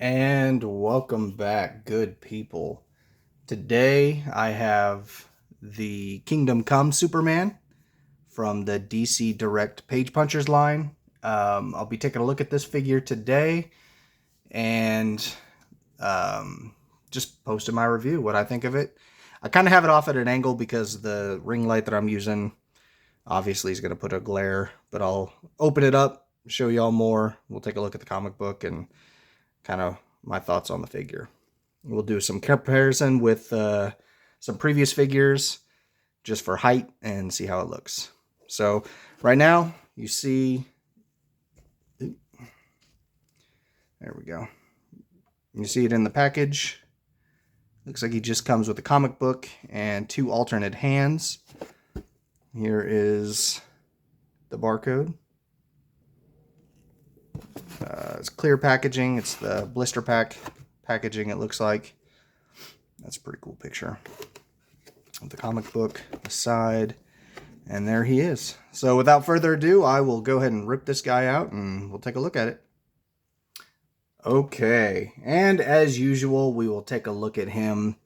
And welcome back, good people. Today I have the Kingdom Come Superman from the DC Direct Page Punchers line. I'll be taking a look at this figure today and just posting my review, what I think of it. I kind of have it off at an angle because the ring light that I'm using obviously is going to put a glare, but I'll open it up, show y'all more. We'll take a look at the comic book and kind of my thoughts on the figure. We'll do some comparison with some previous figures just for height and see how it looks. So right now you see, there we go. You see it in the package. Looks like he just comes with a comic book and two alternate hands. Here is the barcode. It's clear packaging. It's the blister pack packaging, it looks like. That's a pretty cool picture. The comic book aside, and there he is. So without further ado, I will go ahead and rip this guy out and we'll take a look at it. Okay, and as usual, we will take a look at him.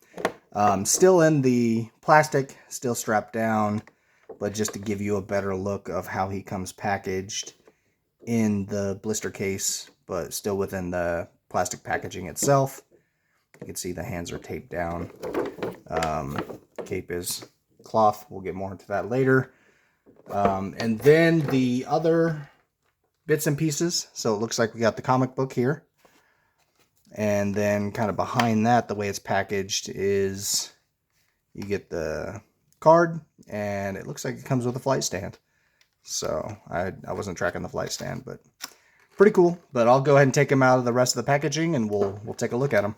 Still in the plastic, still strapped down, but just to give you a better look of how he comes packaged in the blister case, but still within the plastic packaging itself. You can see the hands are taped down. Cape is cloth. We'll get more into that later. And then the other bits and pieces. So it looks like we got the comic book here. And then kind of behind that, the way it's packaged is you get the card, and it looks like it comes with a flight stand. So I wasn't tracking the flight stand, but pretty cool. But I'll go ahead and take him out of the rest of the packaging and we'll take a look at him.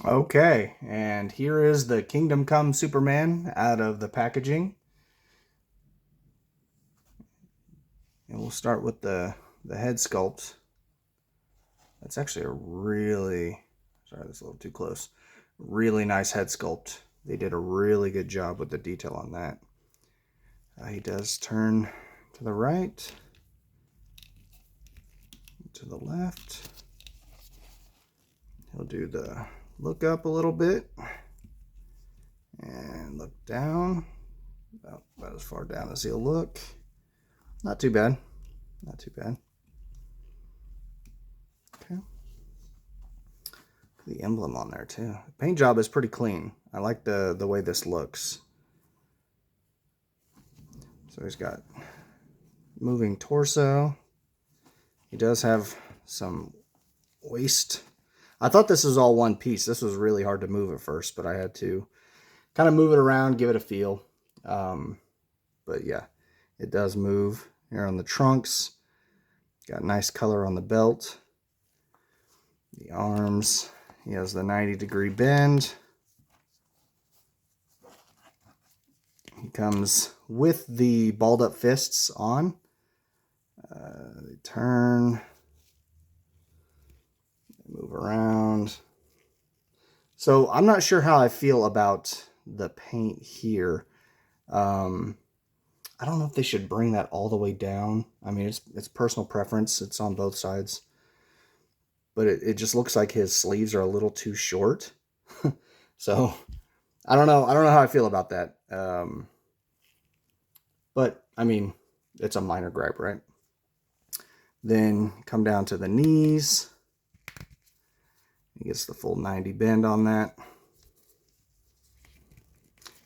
Okay, and here is the Kingdom Come Superman out of the packaging. And we'll start with the head sculpt. That's actually a really, sorry, that's a little too close. Really nice head sculpt. They did a really good job with the detail on that. He does turn to the right, to the left. He'll do the look up a little bit and look down. About as far down as he'll look. Not too bad. Not too bad. Okay. The emblem on there too. The paint job is pretty clean. I like the way this looks. So he's got moving torso. He does have some waist. I thought this was all one piece. This was really hard to move at first, but I had to kind of move it around, give it a feel. But yeah, it does move. Here on the trunks, got nice color on the belt. The arms, he has the 90-degree bend. He comes with the balled up fists on. They turn, move around. So I'm not sure how I feel about the paint here. I don't know if they should bring that all the way down. I mean, it's personal preference. It's on both sides. But it just looks like his sleeves are a little too short. So I don't know. I don't know how I feel about that. But I mean, it's a minor gripe, right? Then come down to the knees. He gets the full 90 bend on that.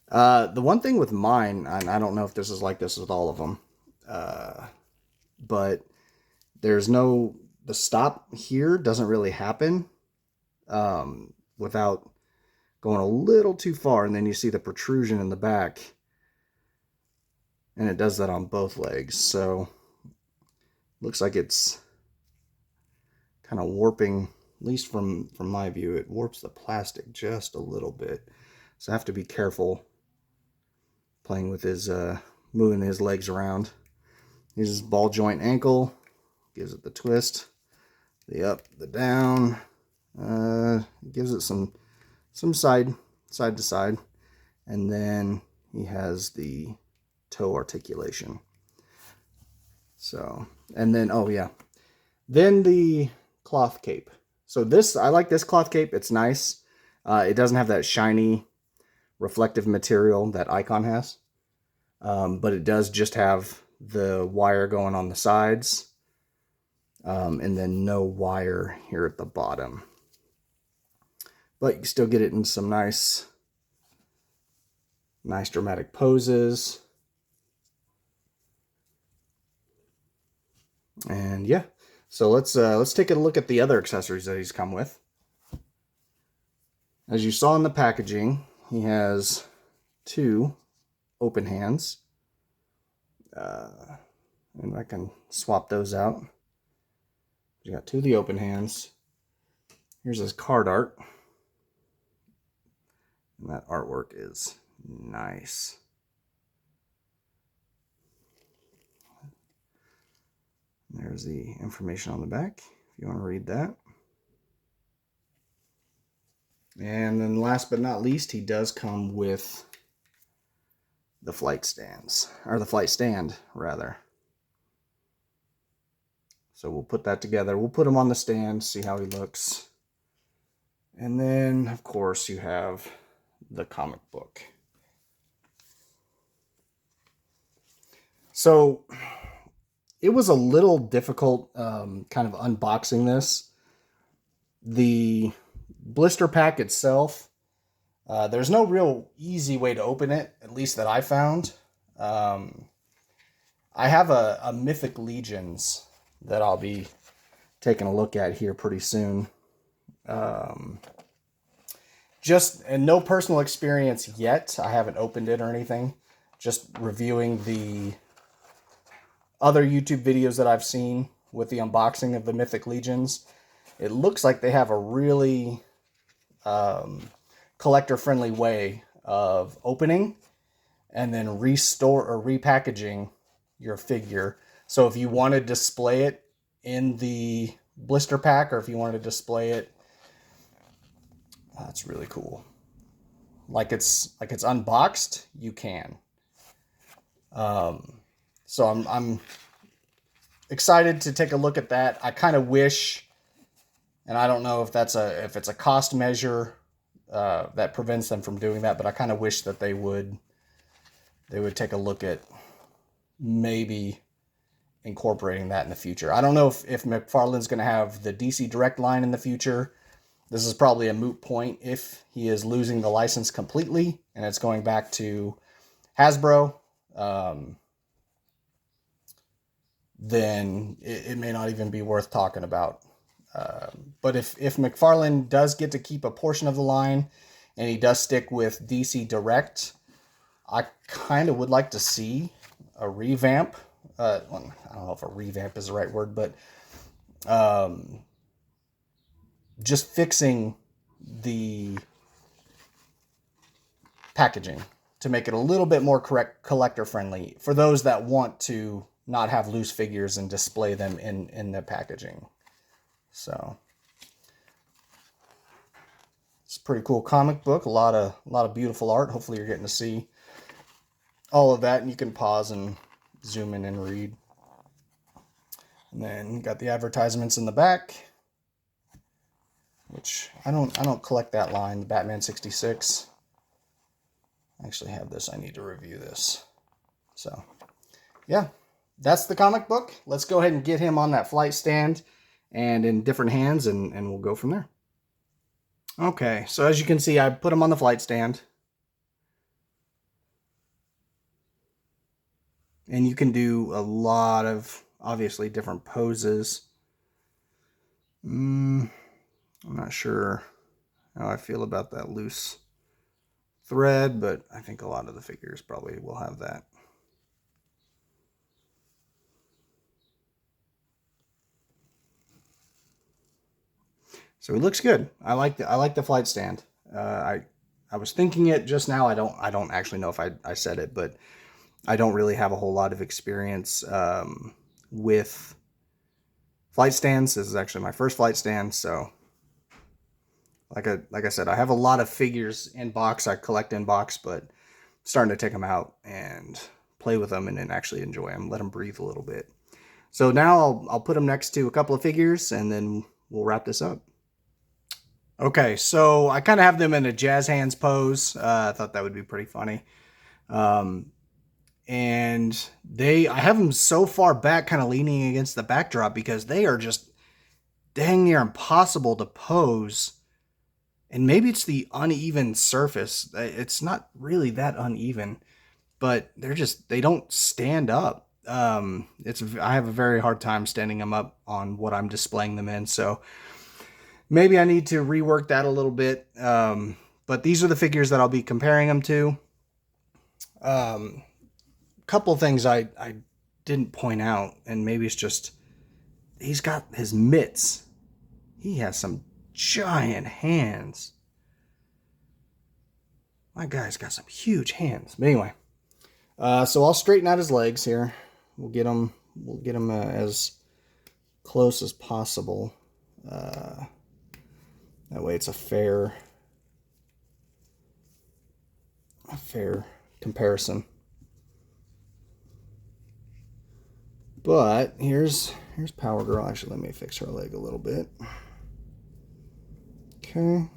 The one thing with mine, and I don't know if this is like this with all of them, but there's no, the stop here doesn't really happen without going a little too far, and then you see the protrusion in the back, and it does that on both legs. So looks like it's kind of warping, at least from my view, it warps the plastic just a little bit. So I have to be careful playing with his, moving his legs around. Here's his ball joint ankle, gives it the twist, the up, the down, gives it some side to side, and then he has the toe articulation. So, and then, oh yeah, Then the cloth cape. So this, I like this cloth cape. It's nice. It doesn't have that shiny reflective material that Icon has. But it does just have the wire going on the sides. And then no wire here at the bottom. But you can still get it in some nice dramatic poses. And yeah, so let's take a look at the other accessories that he's come with. As you saw in the packaging, he has 2 open hands. And I can swap those out. You got 2 of the open hands. Here's his card art. And that artwork is nice. There's the information on the back, if you want to read that. And then last but not least, he does come with the flight stands, or the flight stand, rather. So we'll put that together. We'll put him on the stand, see how he looks. And then, of course, you have the comic book. So it was a little difficult kind of unboxing this. The blister pack itself, there's no real easy way to open it, at least that I found. I have a Mythic Legions that I'll be taking a look at here pretty soon. Just, and no personal experience yet. I haven't opened it or anything. Just reviewing the other YouTube videos that I've seen with the unboxing of the Mythic Legions. It looks like they have a really collector-friendly way of opening and then restore or repackaging your figure. So if you want to display it in the blister pack, or if you want to display it, that's really cool. Like it's unboxed, you can. So I'm excited to take a look at that. I kind of wish, and I don't know if it's a cost measure that prevents them from doing that, but I kind of wish that they would take a look at maybe incorporating that in the future. I don't know if McFarlane's going to have the DC Direct line in the future. This is probably a moot point if he is losing the license completely and it's going back to Hasbro. Then it may not even be worth talking about. But if McFarlane does get to keep a portion of the line and he does stick with DC Direct, I kind of would like to see a revamp. I don't know if a revamp is the right word, but just fixing the packaging to make it a little bit more collector friendly for those that want to not have loose figures and display them in the packaging. So it's a pretty cool comic book. A lot of beautiful art. Hopefully you're getting to see all of that, and you can pause and zoom in and read. And then you got the advertisements in the back, which I don't collect that line, the Batman 66. I actually have this. I need to review this. So, yeah, that's the comic book. Let's go ahead and get him on that flight stand and in different hands, and we'll go from there. Okay, so as you can see, I put him on the flight stand. And you can do a lot of, obviously, different poses. I'm not sure how I feel about that loose thread, but I think a lot of the figures probably will have that. So he looks good. I like the flight stand. I was thinking it just now. I don't actually know if I said it, but I don't really have a whole lot of experience with flight stands. This is actually my first flight stand, so like I said, I have a lot of figures in box. I collect in box, but I'm starting to take them out and play with them and then actually enjoy them, let them breathe a little bit. So now I'll put them next to a couple of figures, and then we'll wrap this up. Okay, so I kind of have them in a jazz hands pose. I thought that would be pretty funny. And I have them so far back, kind of leaning against the backdrop, because they are just dang near impossible to pose. And maybe it's the uneven surface. It's not really that uneven, but they don't stand up. I have a very hard time standing them up on what I'm displaying them in. So maybe I need to rework that a little bit. But these are the figures that I'll be comparing them to. Couple things I didn't point out, and maybe it's just he's got his mitts. He has some giant hands. My guy's got some huge hands. But anyway, so I'll straighten out his legs here. We'll get him as close as possible. That way it's a fair comparison. But here's Power Girl. Actually, let me fix her leg a little bit. Okay.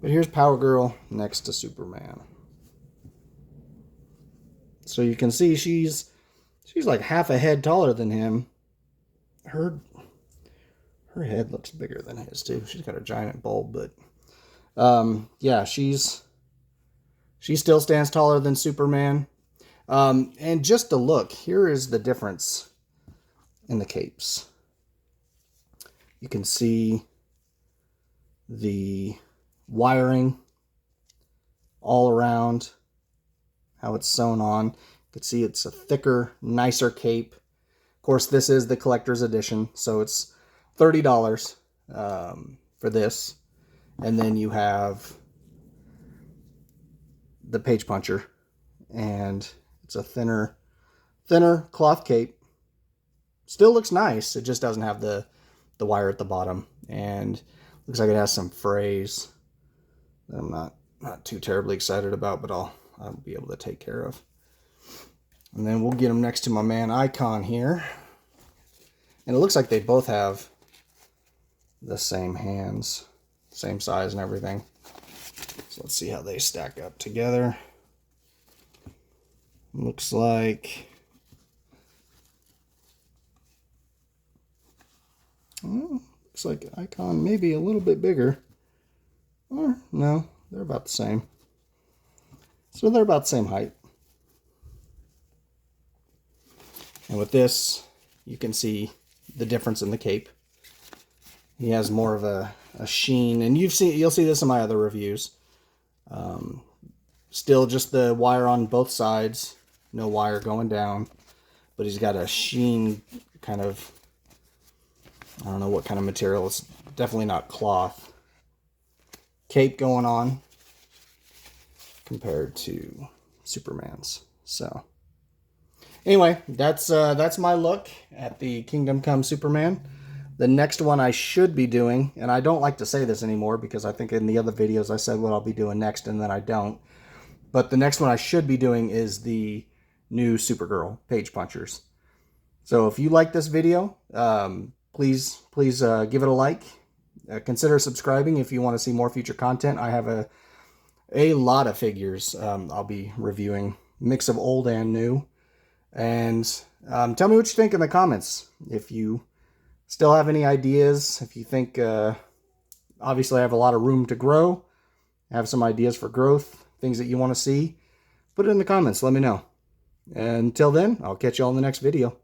But here's Power Girl next to Superman. So you can see she's like half a head taller than him. Her head looks bigger than his too. She's got a giant bulb, but yeah, she still stands taller than Superman. And just to look, here is the difference in the capes. You can see the wiring all around, how it's sewn on. You can see it's a thicker, nicer cape. Of course, this is the collector's edition, so it's $30 for this. And then you have the page puncher, and it's a thinner cloth cape. Still looks nice. It just doesn't have the wire at the bottom, and looks like it has some frays that I'm not too terribly excited about, but I'll be able to take care of. And then we'll get them next to my man Icon here, and it looks like they both have the same hands, same size and everything. So let's see how they stack up together. Looks like Icon maybe a little bit bigger. Or no, they're about the same. So they're about the same height. And with this, you can see the difference in the cape. He has more of a sheen, and you'll see this in my other reviews. Still just the wire on both sides, no wire going down, but he's got a sheen kind of, I don't know what kind of material. It's definitely not cloth. Cape going on compared to Superman's. So anyway, that's my look at the Kingdom Come Superman. The next one I should be doing, and I don't like to say this anymore because I think in the other videos I said what I'll be doing next and then I don't. But the next one I should be doing is the new Supergirl page punchers. So if you like this video, please give it a like. Consider subscribing if you want to see more future content. I have a lot of figures I'll be reviewing, mix of old and new. And tell me what you think in the comments. If you still have any ideas, if you think, obviously I have a lot of room to grow, have some ideas for growth, things that you want to see, put it in the comments, let me know. And until then, I'll catch you all in the next video.